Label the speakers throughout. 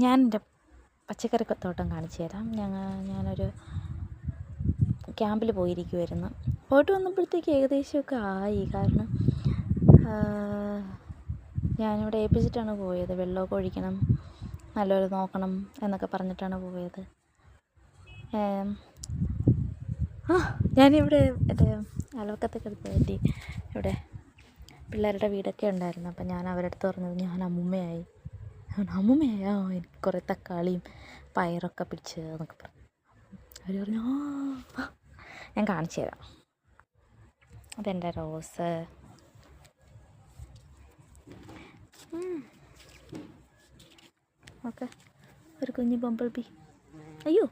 Speaker 1: ഞാൻ എൻ്റെ പച്ചക്കറി തോട്ടം കാണിച്ചു തരാം. ഞാനൊരു ക്യാമ്പിൽ പോയിരിക്കുമായിരുന്നു. പോയിട്ട് വന്നപ്പോഴത്തേക്ക് ഏകദേശമൊക്കെ ആയി. കാരണം ഞാനിവിടെ ഏൽപ്പിച്ചിട്ടാണ് പോയത്. വെള്ളമൊക്കെ ഒഴിക്കണം, നല്ലപോലെ നോക്കണം എന്നൊക്കെ പറഞ്ഞിട്ടാണ് പോയത്. ഞാനിവിടെ എൻ്റെ അയൽവക്കത്തൊക്കെ അടുത്ത് ഇവിടെ പിള്ളേരുടെ വീടൊക്കെ ഉണ്ടായിരുന്നു. അപ്പം ഞാൻ അവരുടെ അടുത്ത് പറഞ്ഞത് ഞാൻ അമ്മൂമ്മയായി. എനിക്ക് കുറേ തക്കാളിയും പയറൊക്കെ പിടിച്ച് എന്നൊക്കെ പറഞ്ഞു. അവർ പറഞ്ഞു ഞാൻ കാണിച്ചു തരാം. അതെൻ്റെ റോസ്. ഓക്കെ, ഒരു കുഞ്ഞ് ബംബിൾ ബി. അയ്യോ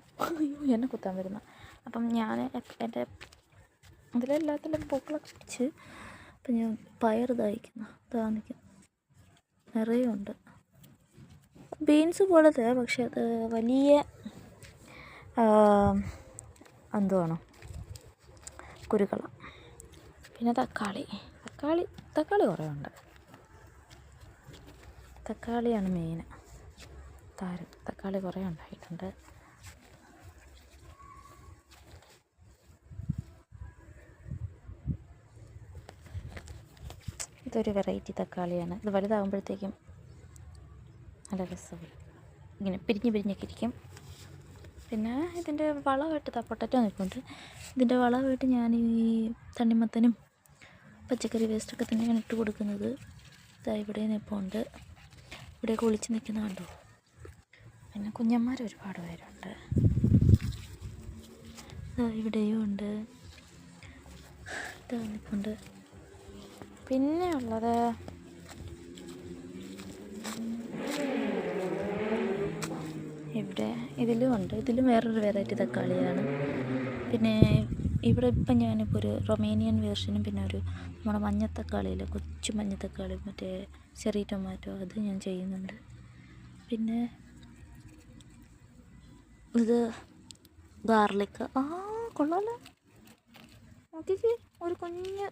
Speaker 1: എന്നെ കുത്താൻ വരുന്ന. അപ്പം ഞാൻ എൻ്റെ അതിലെല്ലാത്തിലും പൂക്കളൊക്കെ പിടിച്ച്. അപ്പം ഞാൻ പയർ ഇതായിരിക്കുന്നു, നിൽക്കും, നിറയെ ഉണ്ട്. ബീൻസ് പോലത്തെ, പക്ഷെ അത് വലിയ എന്തുവാണോ കുരുക്കള. പിന്നെ തക്കാളി കുറേ ഉണ്ട്. തക്കാളിയാണ് മെയിൻ താരം. തക്കാളി കുറേ ഉണ്ടായിട്ടുണ്ട്. ഇതൊരു വെറൈറ്റി തക്കാളിയാണ്. ഇത് വലുതാകുമ്പോഴത്തേക്കും നല്ല രസമാണ്, ഇങ്ങനെ പിരിഞ്ഞൊക്കെ ഇരിക്കും. പിന്നെ ഇതിൻ്റെ വളമായിട്ട് പൊട്ടറ്റോ നിൽപ്പുണ്ട്. ഇതിൻ്റെ വളമായിട്ട് ഞാൻ ഈ തണ്ണിമത്തനും പച്ചക്കറി വേസ്റ്റൊക്കെ തന്നെയാണ് ഇട്ട് കൊടുക്കുന്നത്. ഇവിടെ നിൽപ്പുണ്ട്, ഇവിടെയൊക്കെ ഒളിച്ച് നിൽക്കുന്ന കണ്ടോ. പിന്നെ കുഞ്ഞന്മാർ ഒരുപാട് പേരുണ്ട്. ഇവിടെയും ഉണ്ട്, നിൽപ്പുണ്ട്. പിന്നെ ഉള്ളത് ഇതിലും ഉണ്ട്. ഇതിലും വേറൊരു വെറൈറ്റി തക്കാളിയാണ്. പിന്നെ ഇവിടെ ഇപ്പം ഞാനിപ്പോൾ ഒരു റൊമേനിയൻ വേർഷനും പിന്നെ ഒരു നമ്മുടെ മഞ്ഞത്തക്കാളിയിൽ കൊച്ചു മഞ്ഞത്തക്കാളി, മറ്റേ ചെറിയ ടൊമാറ്റോ, അത് ഞാൻ ചെയ്യുന്നുണ്ട്. പിന്നെ ഇത് ഗാർലിക്. കൊള്ളാമല്ലോ, നോക്കിക്കേ, ഒരു കുഞ്ഞ്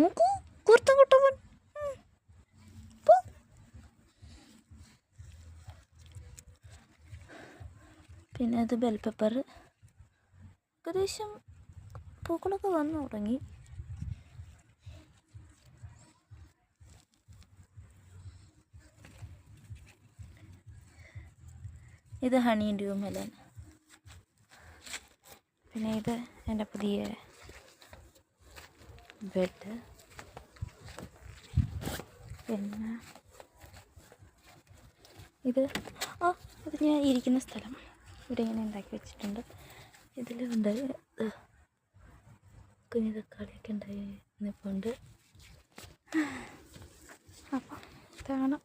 Speaker 1: നോക്കൂ, കുർത്തം കുട്ടവൻ. പിന്നെ അത് ബെൽ പെപ്പർ. ഏകദേശം പൂക്കളൊക്കെ വന്നു തുടങ്ങി. ഇത് ഹണി ഡ്യൂ മെലൺ. പിന്നെ ഇത് എൻ്റെ പുതിയ ബെഡ്. പിന്നെ ഇത് ഞാൻ ഇരിക്കുന്ന സ്ഥലം ഇവിടെ ഇങ്ങനെ ഉണ്ടാക്കി വെച്ചിട്ടുണ്ട്. ഇതിലുണ്ട് കുഞ്ഞു തക്കാളിയൊക്കെ ഉണ്ടായി നിൽപ്പുണ്ട്. അപ്പം ഇതാണ്